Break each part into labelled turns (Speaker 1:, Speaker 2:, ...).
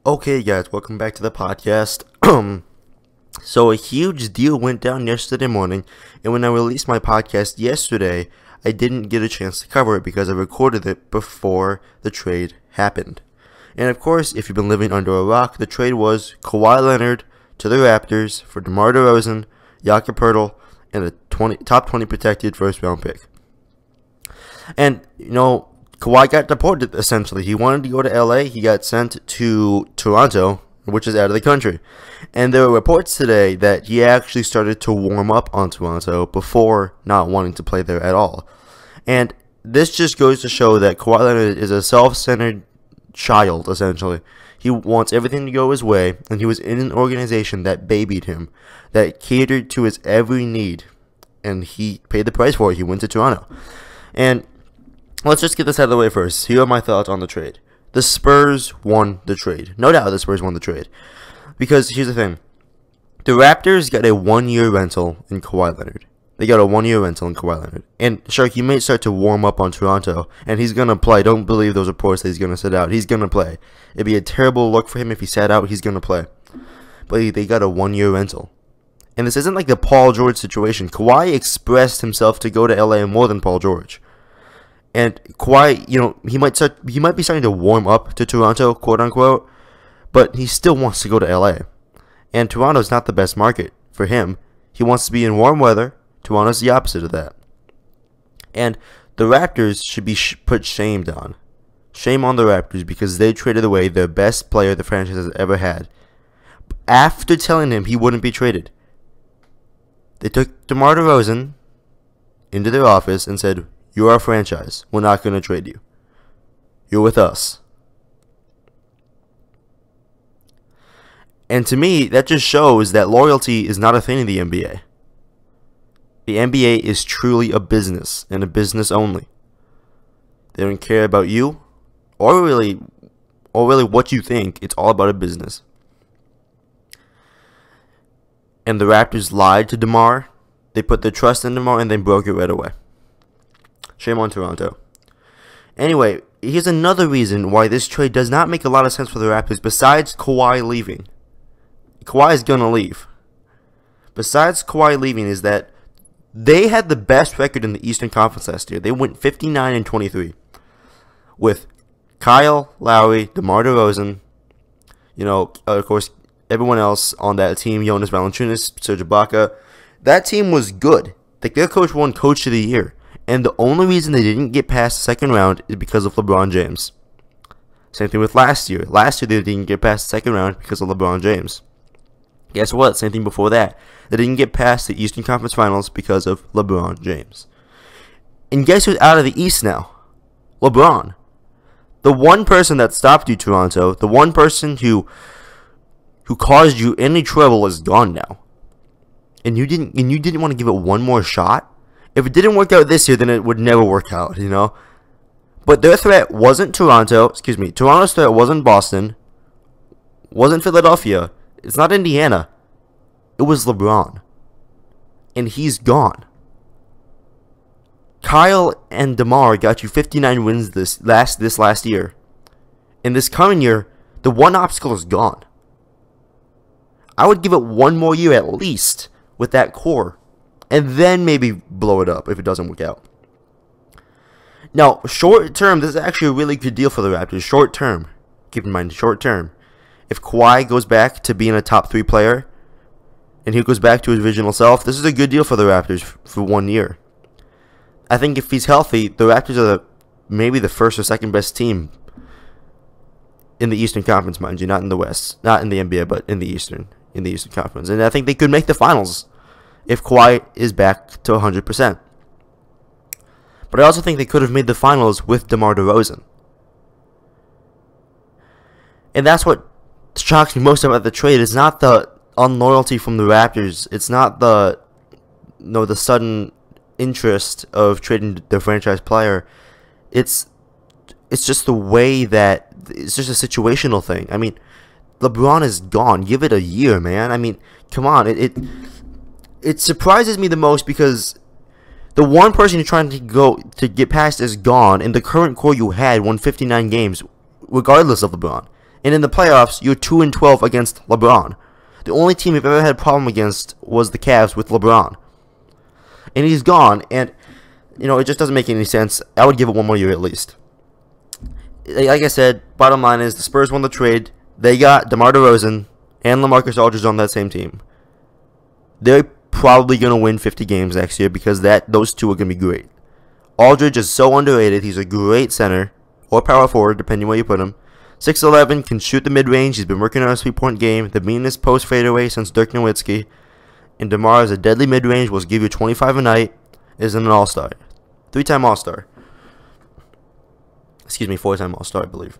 Speaker 1: Okay, guys, welcome back to the podcast. So a huge deal went down yesterday morning, and when I released my podcast yesterday, I didn't get a chance to cover it because I recorded it before the trade happened. And of course, if you've been living under a rock, the trade was Kawhi Leonard to the Raptors for DeMar DeRozan, Jakob Poeltl, and a top 20 protected first-round pick. And, Kawhi got deported, essentially. He wanted to go to LA. He got sent to Toronto, which is out of the country. And there were reports today that he actually started to warm up on Toronto before not wanting to play there at all. And this just goes to show that Kawhi Leonard is a self-centered child, essentially. He wants everything to go his way, and he was in an organization that babied him, that catered to his every need, and he paid the price for it. He went to Toronto. And let's just get this out of the way first. Here are my thoughts on the trade. The Spurs won the trade. No doubt the Spurs won the trade. Because here's the thing. The Raptors got a 1-year rental in Kawhi Leonard. They got a 1-year rental in Kawhi Leonard. And sure, he may start to warm up on Toronto, and he's going to play. Don't believe those reports that he's going to sit out. He's going to play. It'd be a terrible look for him if he sat out. He's going to play. But they got a 1-year rental. And this isn't like the Paul George situation. Kawhi expressed himself to go to LA more than Paul George. And Kawhi, he might be starting to warm up to Toronto, quote unquote, but he still wants to go to LA. And Toronto's not the best market for him. He wants to be in warm weather. Toronto's the opposite of that. And the Raptors should be put shamed on. Shame on the Raptors because they traded away their best player the franchise has ever had. After telling him he wouldn't be traded, they took DeMar DeRozan into their office and said, "You're our franchise. We're not going to trade you. You're with us." And to me, that just shows that loyalty is not a thing in the NBA. The NBA is truly a business, and a business only. They don't care about you, or really what you think. It's all about a business. And the Raptors lied to DeMar. They put their trust in DeMar, and they broke it right away. Shame on Toronto. Anyway, here's another reason why this trade does not make a lot of sense for the Raptors besides Kawhi leaving. Kawhi is going to leave. Besides Kawhi leaving is that they had the best record in the Eastern Conference last year. They went 59-23 with Kyle Lowry, DeMar DeRozan, of course, everyone else on that team, Jonas Valanciunas, Serge Ibaka. That team was good. Their coach won Coach of the Year. And the only reason they didn't get past the second round is because of LeBron James. Same thing with last year. Last year they didn't get past the second round because of LeBron James. Guess what? Same thing before that. They didn't get past the Eastern Conference Finals because of LeBron James. And guess who's out of the East now? LeBron. The one person that stopped you, Toronto, the one person who caused you any trouble is gone now. And you didn't want to give it one more shot? If it didn't work out this year, then it would never work out, But their threat wasn't Toronto's threat wasn't Boston, wasn't Philadelphia, it's not Indiana. It was LeBron. And he's gone. Kyle and DeMar got you 59 wins this last year. In this coming year, the one obstacle is gone. I would give it one more year at least with that core. And then maybe blow it up if it doesn't work out. Now, short term, this is actually a really good deal for the Raptors. Short term. Keep in mind, short term. If Kawhi goes back to being a top 3 player, and he goes back to his original self, this is a good deal for the Raptors for 1 year. I think if he's healthy, the Raptors are maybe the first or second best team in the Eastern Conference, mind you, not in the West. Not in the NBA, but in the Eastern Conference. And I think they could make the finals if Kawhi is back to 100%. But I also think they could have made the finals with DeMar DeRozan. And that's what shocks me most about the trade. It's not the unloyalty from the Raptors. It's not the sudden interest of trading their franchise player. It's just the way that it's just a situational thing. I mean, LeBron is gone. Give it a year, man. I mean, come on. It surprises me the most because the one person you're trying to get past is gone, and the current core you had won 59 games, regardless of LeBron. And in the playoffs, you're 2-12 against LeBron. The only team you've ever had a problem against was the Cavs with LeBron. And he's gone, and, it just doesn't make any sense. I would give it one more year at least. Like I said, bottom line is the Spurs won the trade. They got DeMar DeRozan and LaMarcus Aldridge on that same team. They're probably going to win 50 games next year because those two are going to be great. Aldridge is so underrated. He's a great center or power forward, depending where you put him. 6'11", can shoot the mid-range. He's been working on a 3-point game. The meanest post fadeaway since Dirk Nowitzki. And DeMar is a deadly mid-range. Will give you 25 a night. Is an all-star. 3-time all-star. Excuse me, 4-time all-star, I believe.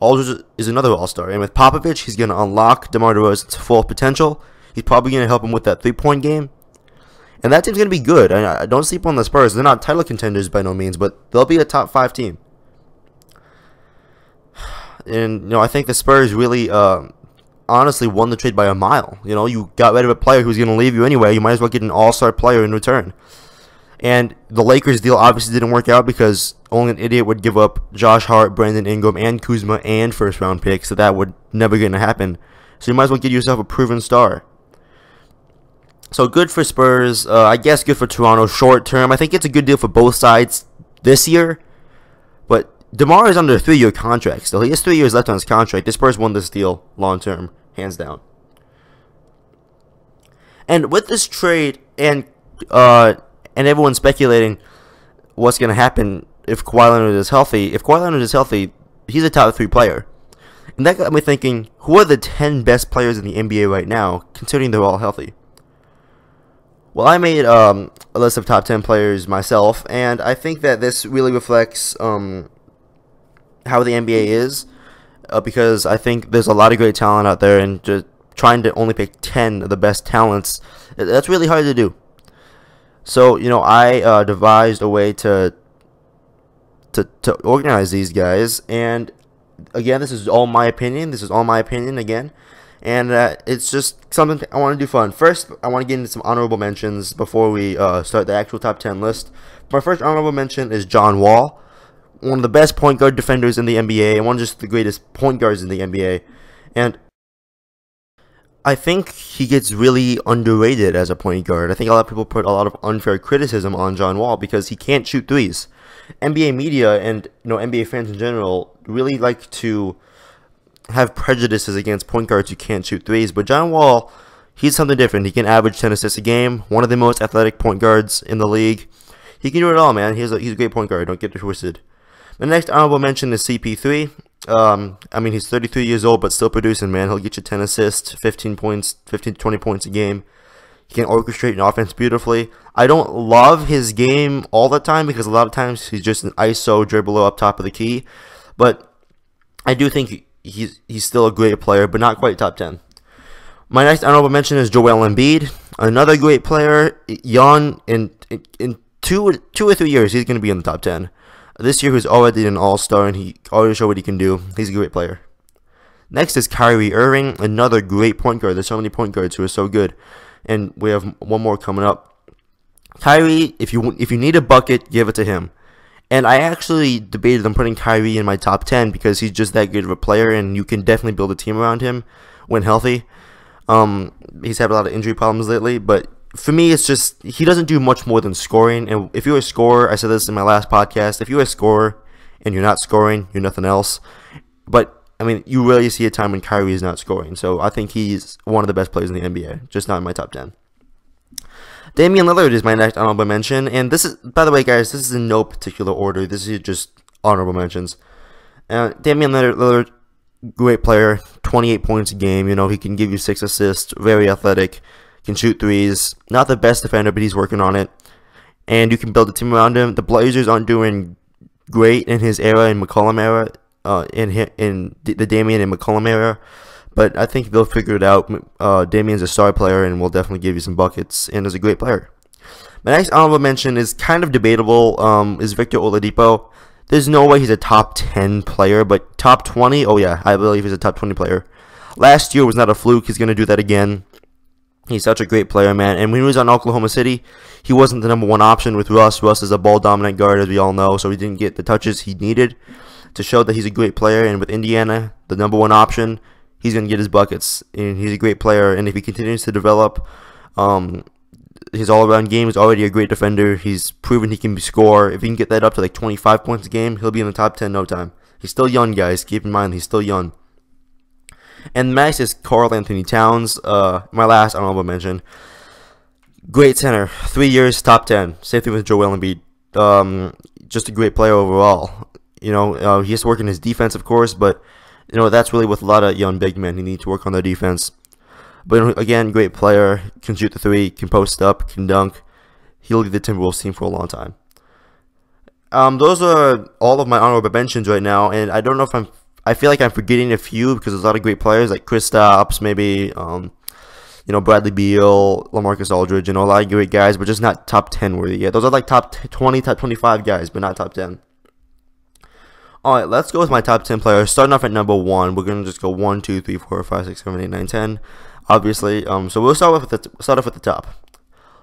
Speaker 1: Aldridge is another all-star. And with Popovich, he's going to unlock DeMar DeRozan's full potential. He's probably going to help him with that 3-point game. And that team's going to be good. I don't sleep on the Spurs. They're not title contenders by no means, but they'll be a top 5 team. And, I think the Spurs really, honestly won the trade by a mile. You got rid of a player who's going to leave you anyway. You might as well get an all-star player in return. And the Lakers deal obviously didn't work out because only an idiot would give up Josh Hart, Brandon Ingram, and Kuzma and first-round picks. So that would never going to happen. So you might as well get yourself a proven star. So good for Spurs. I guess good for Toronto short term. I think it's a good deal for both sides this year. But DeMar is under a 3-year contract still. He has 3 years left on his contract. The Spurs won this deal long term, hands down. And with this trade and everyone speculating what's going to happen if Kawhi Leonard is healthy. If Kawhi Leonard is healthy, he's a top 3 player. And that got me thinking, who are the 10 best players in the NBA right now, considering they're all healthy? Well, I made a list of top 10 players myself, and I think that this really reflects how the NBA is, because I think there's a lot of great talent out there, and just trying to only pick 10 of the best talents, that's really hard to do. So, I devised a way to organize these guys, and again, this is all my opinion. Again. And it's just something I want to do fun. First, I want to get into some honorable mentions before we start the actual top 10 list. My first honorable mention is John Wall, one of the best point guard defenders in the NBA, and one of just the greatest point guards in the NBA. And I think he gets really underrated as a point guard. I think a lot of people put a lot of unfair criticism on John Wall because he can't shoot threes. NBA media and NBA fans in general really like to have prejudices against point guards who can't shoot threes, but John Wall, he's something different. He can average 10 assists a game, one of the most athletic point guards in the league. He can do it all, man. He's a great point guard, don't get it twisted. The next honorable mention is CP3. He's 33 years old, but still producing, man. He'll get you 10 assists, 15 to 20 points a game. He can orchestrate an offense beautifully. I don't love his game all the time because a lot of times he's just an ISO dribbler up top of the key, but I do think he's still a great player, but not quite top 10. My next honorable mention is Joel Embiid, another great player. Young, in 2 or 3 years, he's going to be in the top 10. This year, he's already an all-star, and he already showed what he can do. He's a great player. Next is Kyrie Irving, another great point guard. There's so many point guards who are so good, and we have one more coming up. Kyrie, if you need a bucket, give it to him. And I actually debated on putting Kyrie in my top 10 because he's just that good of a player, and you can definitely build a team around him when healthy. He's had a lot of injury problems lately, but for me, it's just he doesn't do much more than scoring. And if you're a scorer, I said this in my last podcast, if you're a scorer and you're not scoring, you're nothing else. But, you rarely see a time when Kyrie is not scoring. So I think he's one of the best players in the NBA, just not in my top 10. Damian Lillard is my next honorable mention, and this is, by the way, guys, this is in no particular order. This is just honorable mentions. Damian Lillard, great player, 28 points a game. He can give you 6 assists, very athletic, can shoot threes. Not the best defender, but he's working on it. And you can build a team around him. The Blazers aren't doing great in his era, in McCollum era, in the Damian and McCollum era. But I think they'll figure it out. Damian's a star player and will definitely give you some buckets and is a great player. My next honorable mention is kind of debatable, is Victor Oladipo. There's no way he's a top 10 player, but top 20, oh yeah, I believe he's a top 20 player. Last year was not a fluke. He's going to do that again. He's such a great player, man. And when he was on Oklahoma City, he wasn't the number 1 option with Russ. Russ is a ball-dominant guard, as we all know, so he didn't get the touches he needed. to show that he's a great player. And with Indiana, the #1 option, he's going to get his buckets. And he's a great player. And if he continues to develop his all-around game, is already a great defender. He's proven he can score. If he can get that up to like 25 points a game, he'll be in the top 10 no time. He's still young, guys. Keep in mind, he's still young. And next is Karl Anthony Towns, my last honorable mention. Great center, 3 years, top 10. Same thing with Joel Embiid. Just a great player overall. He has to work on his defense, of course, but that's really with a lot of young big men. He needs to work on their defense. But again, great player, can shoot the three, can post up, can dunk. He'll lead the Timberwolves team for a long time. Those are all of my honorable mentions right now, and I don't know if I feel like I'm forgetting a few because there's a lot of great players like Kristaps, maybe, Bradley Beal, LaMarcus Aldridge, a lot of great guys, but just not top 10 worthy yet. Those are like top 20, top 25 guys, but not top 10. All right, let's go with my top 10 players. Starting off at #1, we're gonna just go 1, 2, 3, 4, 5, 6, 7, 8, 9, 10. Obviously, so we'll start off at the top.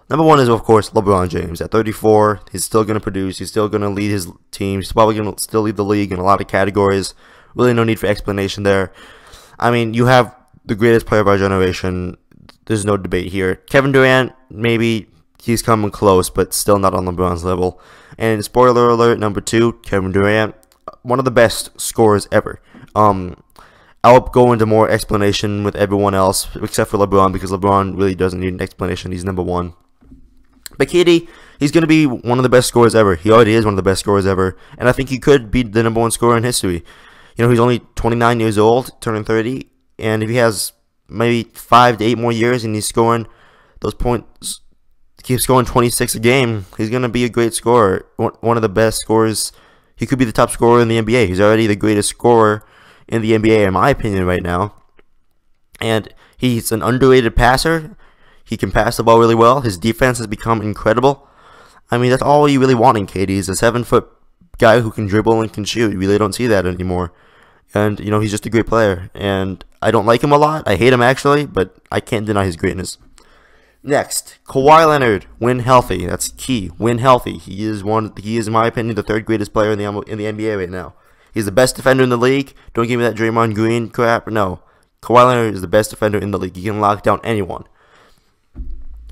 Speaker 1: #1 is, of course, LeBron James. At 34, he's still going to produce. He's still going to lead his team. He's probably going to still lead the league in a lot of categories. Really no need for explanation there. I mean, you have the greatest player of our generation. There's no debate here. Kevin Durant, maybe he's coming close, but still not on LeBron's level. And spoiler alert, #2, Kevin Durant, one of the best scorers ever. I'll go into more explanation with everyone else, except for LeBron, because LeBron really doesn't need an explanation. He's #1. But KD, he's going to be one of the best scorers ever. He already is one of the best scorers ever. And I think he could be the #1 scorer in history. He's only 29 years old, turning 30. And if he has maybe 5 to 8 more years and he's scoring those points, keeps scoring 26 a game, he's going to be a great scorer. One of the best scorers. He could be the top scorer in the NBA. He's already the greatest scorer in the NBA, in my opinion, right now. And he's an underrated passer. He can pass the ball really well. His defense has become incredible. I mean, that's all you really want in KD. He's a 7-foot guy who can dribble and can shoot. You really don't see that anymore. And, he's just a great player. And I don't like him a lot. I hate him, actually, but I can't deny his greatness. Next, Kawhi Leonard, when healthy. That's key. When healthy. He is, in my opinion, the 3rd greatest player in the NBA right now. He's the best defender in the league. Don't give me that Draymond Green crap. No. Kawhi Leonard is the best defender in the league. He can lock down anyone.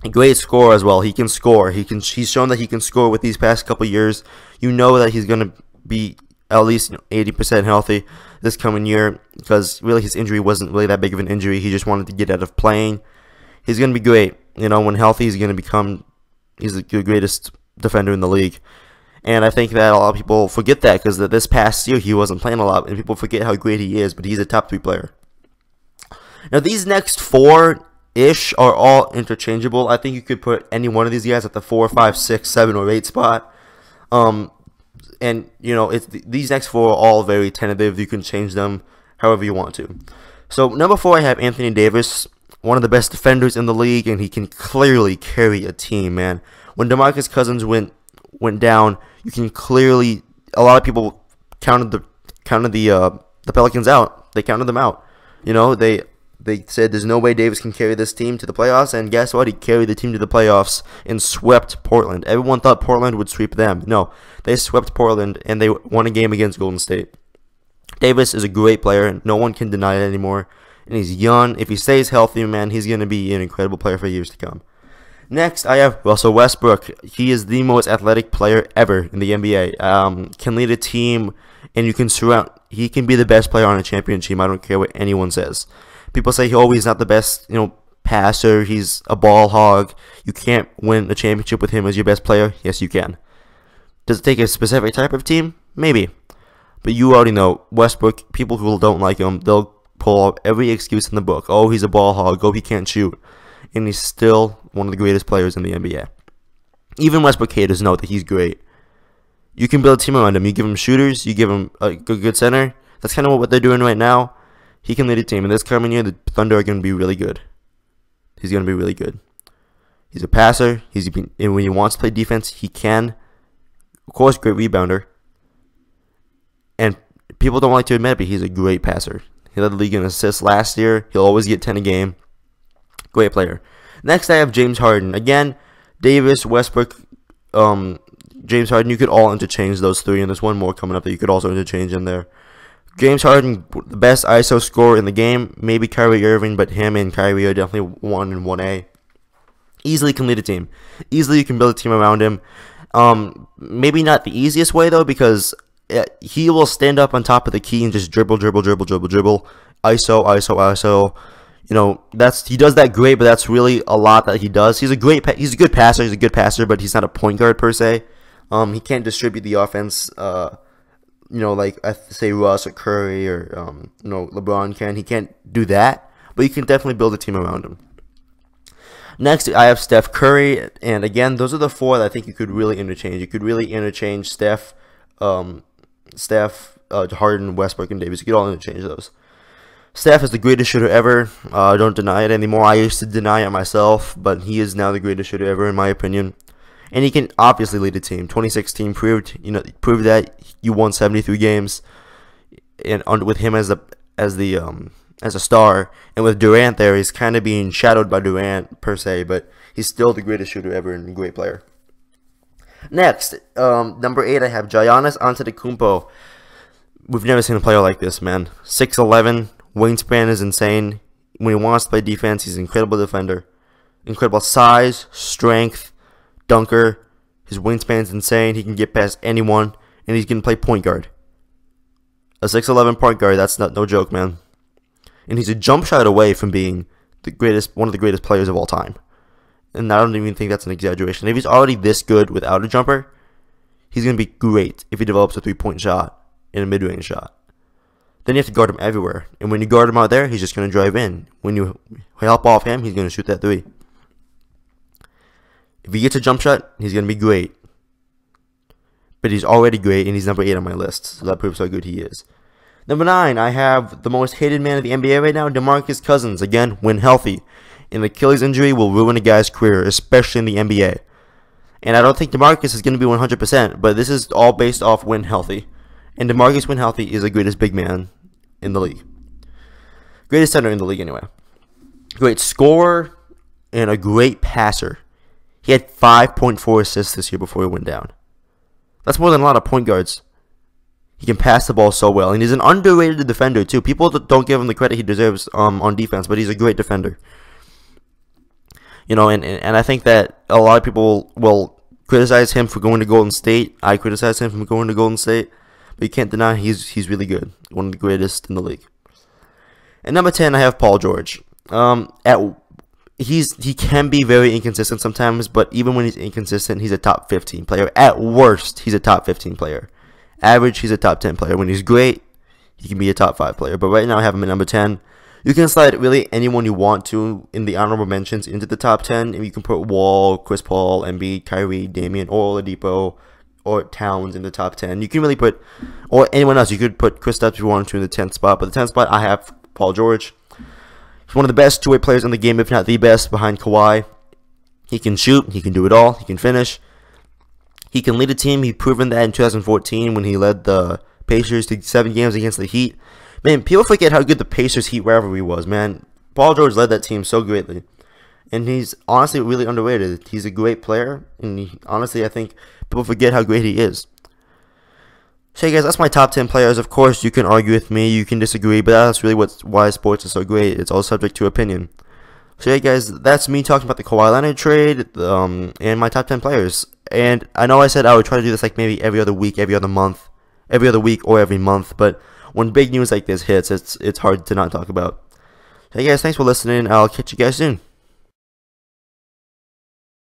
Speaker 1: A great scorer as well. He can score. He's shown that he can score with these past couple years. You know that he's going to be at least 80% healthy this coming year, because really his injury wasn't really that big of an injury. He just wanted to get out of playing. He's going to be great. When healthy, he's the greatest defender in the league. And I think that a lot of people forget that, because this past year he wasn't playing a lot, and people forget how great he is, but he's a top 3 player. Now, these next 4-ish are all interchangeable. I think you could put any one of these guys at the 4, 5, 6, 7, or 8 spot. And, these next 4 are all very tentative. You can change them however you want to. So, #4, I have Anthony Davis, one of the best defenders in the league, and he can clearly carry a team, man. When DeMarcus Cousins went down, you can clearly, a lot of people counted the Pelicans out. They counted them out. They said there's no way Davis can carry this team to the playoffs, and guess what? He carried the team to the playoffs and swept Portland. Everyone thought Portland would sweep them. No, they swept Portland, and they won a game against Golden State. Davis is a great player, and no one can deny it anymore. And he's young. If he stays healthy, man, he's going to be an incredible player for years to come. Next, I have Russell Westbrook. He is the most athletic player ever in the NBA. Can lead a team, and he can be the best player on a championship team. I don't care what anyone says. People say he's not the best, passer. He's a ball hog. You can't win a championship with him as your best player. Yes, you can. Does it take a specific type of team? Maybe. But you already know, Westbrook, people who don't like him, they'll pull out every excuse in the book. Oh, he's a ball hog. Oh, he can't shoot. And he's still one of the greatest players in the NBA. Even Westbrook haters know that he's great. You can build a team around him. You give him shooters. You give him a good center. That's kind of what they're doing right now. He can lead a team. And this coming year, the Thunder are going to be really good. He's going to be really good. He's a passer. And when he wants to play defense, he can. Of course, great rebounder. And people don't like to admit it, but he's a great passer. He led the league in assists last year. He'll always get 10 a game. Great player. Next, I have James Harden. Again, Davis, Westbrook, James Harden, you could all interchange those three, and there's one more coming up that you could also interchange in there. James Harden, the best ISO scorer in the game, maybe Kyrie Irving, but him and Kyrie are definitely 1 and 1A. Easily can lead a team. Easily you can build a team around him. Maybe not the easiest way, though, because he will stand up on top of the key and just dribble. ISO. You know, he does that great, but that's really a lot that he does. He's a good passer, but he's not a point guard per se. He can't distribute the offense, you know, like say Russ or Curry or you know, LeBron can. He can't do that, but you can definitely build a team around him. Next, I have Steph Curry, and again, those are the four that I think you could really interchange. You could really interchange Steph, Harden, Westbrook, and Davis. You could all interchange those. Steph is the greatest shooter ever. Don't deny it anymore. I used to deny it myself, but he is now the greatest shooter ever, in my opinion. And he can obviously lead a team. 2016 proved that. You won 73 games, and with him as a star, and with Durant there, he's kind of being shadowed by Durant per se, but he's still the greatest shooter ever and a great player. Next, number 8, I have Giannis Antetokounmpo. We've never seen a player like this, man. 6'11", wingspan is insane. When he wants to play defense, he's an incredible defender. Incredible size, strength, dunker. His wingspan is insane. He can get past anyone, and he's going to play point guard. A 6'11" point guard, that's no joke, man. And he's a jump shot away from being one of the greatest players of all time. And I don't even think that's an exaggeration. If he's already this good without a jumper, he's going to be great if he develops a three-point shot and a mid-range shot. Then you have to guard him everywhere. And when you guard him out there, he's just going to drive in. When you help off him, he's going to shoot that three. If he gets a jump shot, he's going to be great. But he's already great, and he's number 8 on my list. So that proves how good he is. Number 9, I have the most hated man of the NBA right now, DeMarcus Cousins. Again, when healthy. An Achilles injury will ruin a guy's career, especially in the NBA. And I don't think DeMarcus is going to be 100%, but this is all based off when healthy. And DeMarcus, when healthy, is the greatest big man in the league. Greatest center in the league, anyway. Great scorer and a great passer. He had 5.4 assists this year before he went down. That's more than a lot of point guards. He can pass the ball so well, and he's an underrated defender too. People don't give him the credit he deserves on defense, but he's a great defender. You know, and I think that a lot of people will criticize him for going to Golden State. I criticize him for going to Golden State, but you can't deny he's really good, one of the greatest in the league. And number 10, I have Paul George. He can be very inconsistent sometimes, but even when he's inconsistent, he's a top 15 player. At worst, he's a top 15 player. Average, he's a top 10 player. When he's great, he can be a top 5 player. But right now, I have him at number 10. You can slide really anyone you want to in the honorable mentions into the top 10. And you can put Wall, Chris Paul, Embiid, Kyrie, Damian, or Oladipo, or Towns in the top 10. You can really put, or anyone else. You could put Kristaps if you wanted to in the 10th spot. But the 10th spot, I have Paul George. He's one of the best two-way players in the game, if not the best, behind Kawhi. He can shoot. He can do it all. He can finish. He can lead a team. He's proven that in 2014 when he led the Pacers to 7 games against the Heat. Man, people forget how good the Pacers Heat rivalry was, man. Paul George led that team so greatly. And he's honestly really underrated. He's a great player. And honestly, I think people forget how great he is. So, guys, that's my top 10 players. Of course, you can argue with me. You can disagree. But that's really why sports is so great. It's all subject to opinion. So, yeah, guys, that's me talking about the Kawhi Leonard trade and my top 10 players. And I know I said I would try to do this like maybe every other week, every other month, every other week, or every month. But when big news like this hits, it's hard to not talk about. So, hey guys, thanks for listening. I'll catch you guys soon.